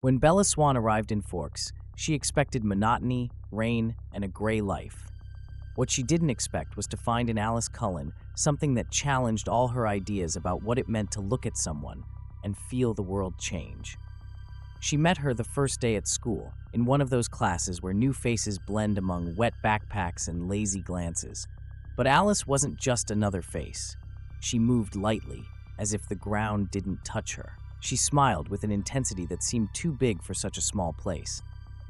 When Bella Swan arrived in Forks, she expected monotony, rain, and a gray life. What she didn't expect was to find in Alice Cullen something that challenged all her ideas about what it meant to look at someone and feel the world change. She met her the first day at school, in one of those classes where new faces blend among wet backpacks and lazy glances. But Alice wasn't just another face. She moved lightly, as if the ground didn't touch her. She smiled with an intensity that seemed too big for such a small place.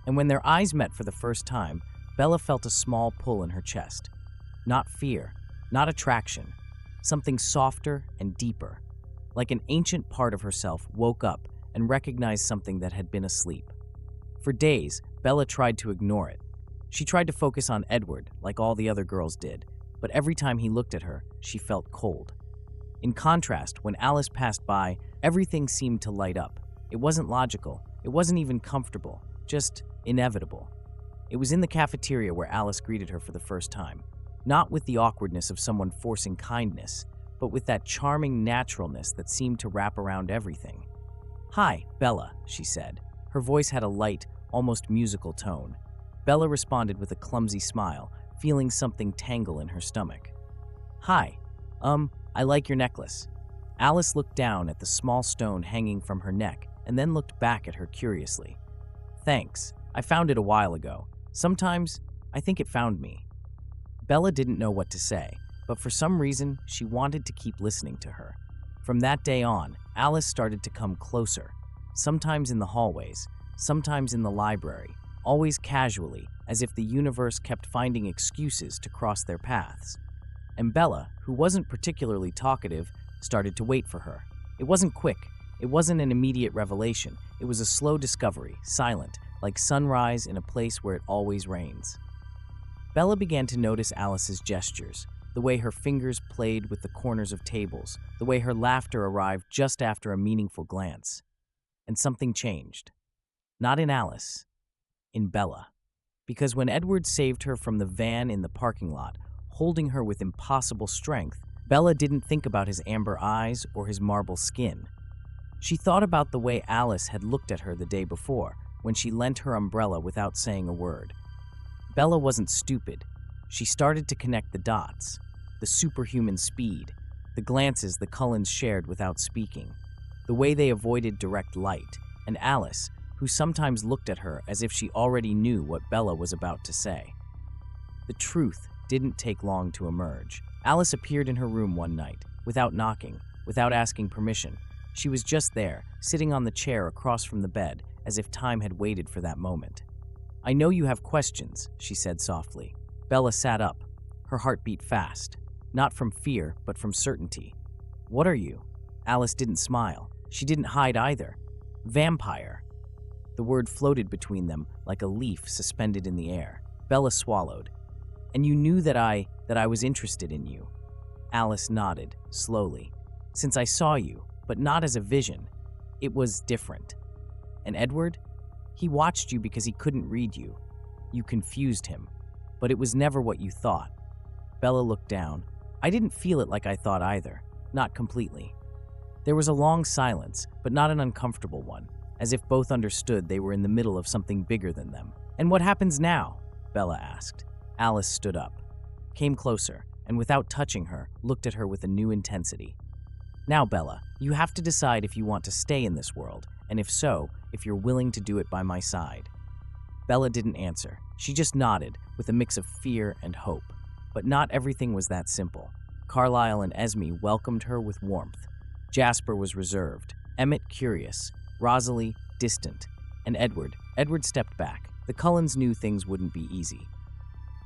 And when their eyes met for the first time, Bella felt a small pull in her chest. Not fear, not attraction, something softer and deeper. Like an ancient part of herself woke up and recognized something that had been asleep. For days, Bella tried to ignore it. She tried to focus on Edward, like all the other girls did, but every time he looked at her, she felt cold. In contrast, when Alice passed by, everything seemed to light up. It wasn't logical, it wasn't even comfortable, just inevitable. It was in the cafeteria where Alice greeted her for the first time, not with the awkwardness of someone forcing kindness, but with that charming naturalness that seemed to wrap around everything. "Hi, Bella," she said. Her voice had a light, almost musical tone. Bella responded with a clumsy smile, feeling something tangle in her stomach. "Hi, I like your necklace." Alice looked down at the small stone hanging from her neck and then looked back at her curiously. "Thanks, I found it a while ago. Sometimes, I think it found me." Bella didn't know what to say, but for some reason, she wanted to keep listening to her. From that day on, Alice started to come closer, sometimes in the hallways, sometimes in the library, always casually, as if the universe kept finding excuses to cross their paths. And Bella, who wasn't particularly talkative, started to wait for her. It wasn't quick, it wasn't an immediate revelation, it was a slow discovery, silent, like sunrise in a place where it always rains. Bella began to notice Alice's gestures, the way her fingers played with the corners of tables, the way her laughter arrived just after a meaningful glance. And something changed. Not in Alice, in Bella. Because when Edward saved her from the van in the parking lot, holding her with impossible strength, Bella didn't think about his amber eyes or his marble skin. She thought about the way Alice had looked at her the day before, when she lent her umbrella without saying a word. Bella wasn't stupid. She started to connect the dots. The superhuman speed, the glances the Cullens shared without speaking, the way they avoided direct light, and Alice, who sometimes looked at her as if she already knew what Bella was about to say. The truth didn't take long to emerge. Alice appeared in her room one night, without knocking, without asking permission. She was just there, sitting on the chair across from the bed, as if time had waited for that moment. "I know you have questions," she said softly. Bella sat up. Her heart beat fast. Not from fear, but from certainty. "What are you?" Alice didn't smile. She didn't hide either. "Vampire." The word floated between them like a leaf suspended in the air. Bella swallowed. "And you knew that I was interested in you." Alice nodded, slowly. "Since I saw you, but not as a vision. It was different." "And Edward? He watched you because he couldn't read you. You confused him. But it was never what you thought." Bella looked down. "I didn't feel it like I thought either. Not completely." There was a long silence, but not an uncomfortable one, as if both understood they were in the middle of something bigger than them. "And what happens now?" Bella asked. Alice stood up, came closer, and without touching her, looked at her with a new intensity. "Now, Bella, you have to decide if you want to stay in this world, and if so, if you're willing to do it by my side." Bella didn't answer. She just nodded, with a mix of fear and hope. But not everything was that simple. Carlisle and Esme welcomed her with warmth. Jasper was reserved, Emmett curious, Rosalie distant, and Edward stepped back. The Cullens knew things wouldn't be easy.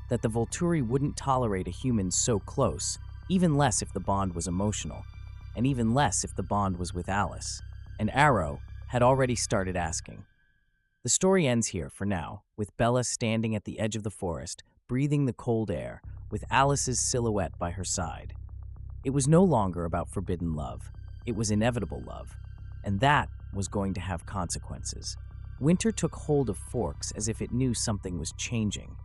That the Volturi wouldn't tolerate a human so close, even less if the bond was emotional, and even less if the bond was with Alice. And Arrow had already started asking. The story ends here for now, with Bella standing at the edge of the forest, breathing the cold air, with Alice's silhouette by her side. It was no longer about forbidden love. It was inevitable love. And that was going to have consequences. Winter took hold of Forks as if it knew something was changing.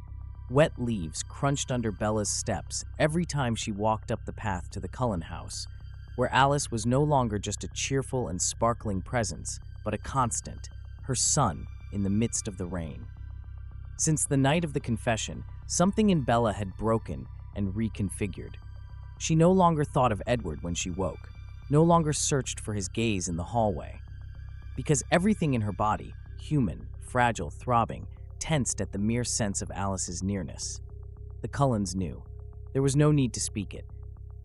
Wet leaves crunched under Bella's steps every time she walked up the path to the Cullen house, where Alice was no longer just a cheerful and sparkling presence, but a constant, her sun in the midst of the rain. Since the night of the confession, something in Bella had broken and reconfigured. She no longer thought of Edward when she woke, no longer searched for his gaze in the hallway. Because everything in her body, human, fragile, throbbing, tensed at the mere sense of Alice's nearness. The Cullens knew. There was no need to speak it.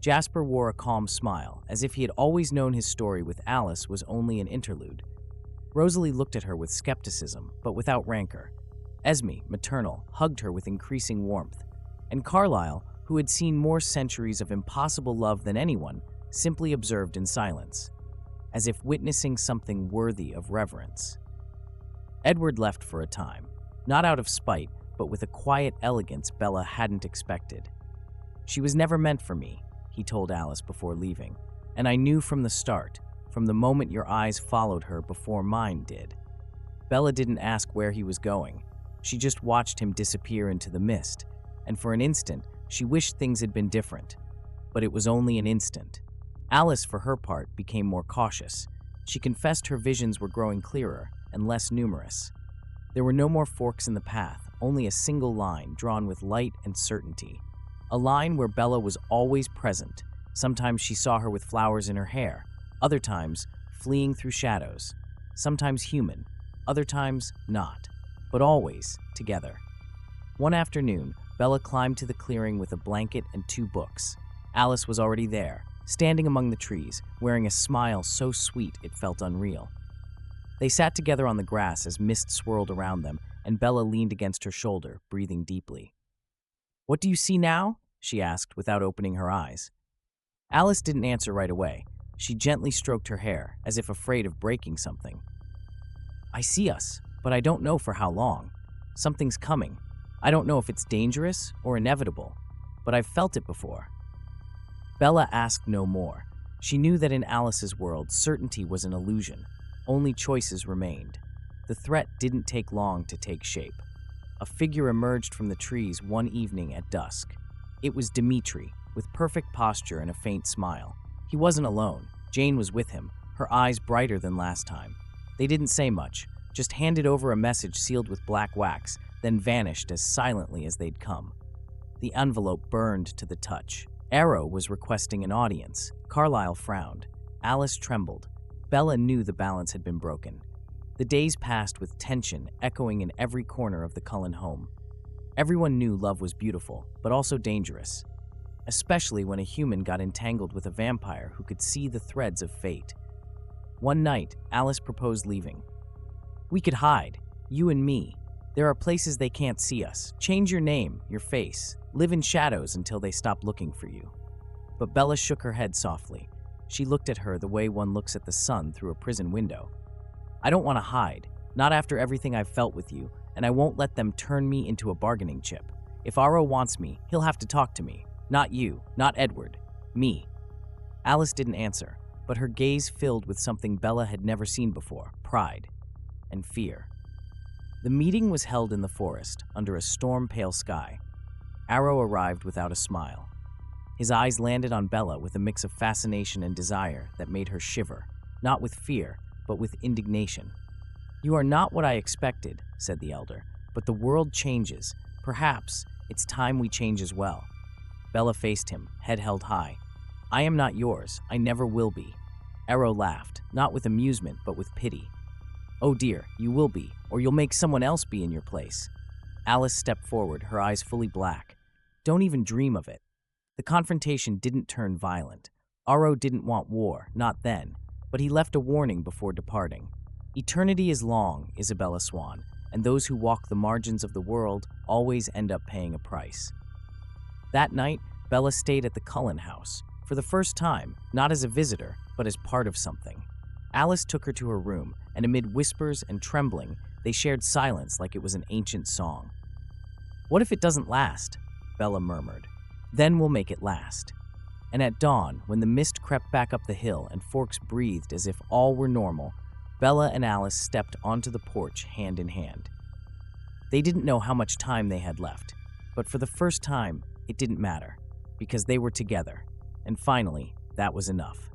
Jasper wore a calm smile, as if he had always known his story with Alice was only an interlude. Rosalie looked at her with skepticism, but without rancor. Esme, maternal, hugged her with increasing warmth. And Carlyle, who had seen more centuries of impossible love than anyone, simply observed in silence, as if witnessing something worthy of reverence. Edward left for a time, not out of spite, but with a quiet elegance Bella hadn't expected. "She was never meant for me," he told Alice before leaving, "and I knew from the start, from the moment your eyes followed her before mine did." Bella didn't ask where he was going. She just watched him disappear into the mist, and for an instant, she wished things had been different. But it was only an instant. Alice, for her part, became more cautious. She confessed her visions were growing clearer and less numerous. There were no more forks in the path, only a single line drawn with light and certainty. A line where Bella was always present. Sometimes she saw her with flowers in her hair, other times fleeing through shadows. Sometimes human, other times not, but always together. One afternoon, Bella climbed to the clearing with a blanket and 2 books. Alice was already there, standing among the trees, wearing a smile so sweet it felt unreal. They sat together on the grass as mist swirled around them, and Bella leaned against her shoulder, breathing deeply. "What do you see now?" she asked without opening her eyes. Alice didn't answer right away. She gently stroked her hair, as if afraid of breaking something. "I see us, but I don't know for how long. Something's coming. I don't know if it's dangerous or inevitable, but I've felt it before." Bella asked no more. She knew that in Alice's world, certainty was an illusion. Only choices remained. The threat didn't take long to take shape. A figure emerged from the trees one evening at dusk. It was Dimitri, with perfect posture and a faint smile. He wasn't alone. Jane was with him, her eyes brighter than last time. They didn't say much, just handed over a message sealed with black wax, then vanished as silently as they'd come. The envelope burned to the touch. Arrow was requesting an audience. Carlyle frowned. Alice trembled. Bella knew the balance had been broken. The days passed with tension echoing in every corner of the Cullen home. Everyone knew love was beautiful, but also dangerous, especially when a human got entangled with a vampire who could see the threads of fate. One night, Alice proposed leaving. "We could hide, you and me. There are places they can't see us. Change your name, your face. Live in shadows until they stop looking for you." But Bella shook her head softly. She looked at her the way one looks at the sun through a prison window. "I don't want to hide, not after everything I've felt with you, and I won't let them turn me into a bargaining chip. If Aro wants me, he'll have to talk to me. Not you, not Edward. Me." Alice didn't answer, but her gaze filled with something Bella had never seen before: pride and fear. The meeting was held in the forest, under a storm-pale sky. Aro arrived without a smile. His eyes landed on Bella with a mix of fascination and desire that made her shiver, not with fear, but with indignation. "You are not what I expected," said the elder, "but the world changes. Perhaps it's time we change as well." Bella faced him, head held high. "I am not yours. I never will be." Aro laughed, not with amusement, but with pity. "Oh dear, you will be, or you'll make someone else be in your place." Alice stepped forward, her eyes fully black. "Don't even dream of it." The confrontation didn't turn violent. Aro didn't want war, not then, but he left a warning before departing. Eternity is long, Isabella Swan, and those who walk the margins of the world always end up paying a price. That night, Bella stayed at the Cullen house, for the first time, not as a visitor, but as part of something. Alice took her to her room, and amid whispers and trembling, they shared silence like it was an ancient song. "What if it doesn't last?" Bella murmured. "Then we'll make it last." And at dawn, when the mist crept back up the hill and Forks breathed as if all were normal, Bella and Alice stepped onto the porch hand in hand. They didn't know how much time they had left, but for the first time, it didn't matter, because they were together, and finally, that was enough.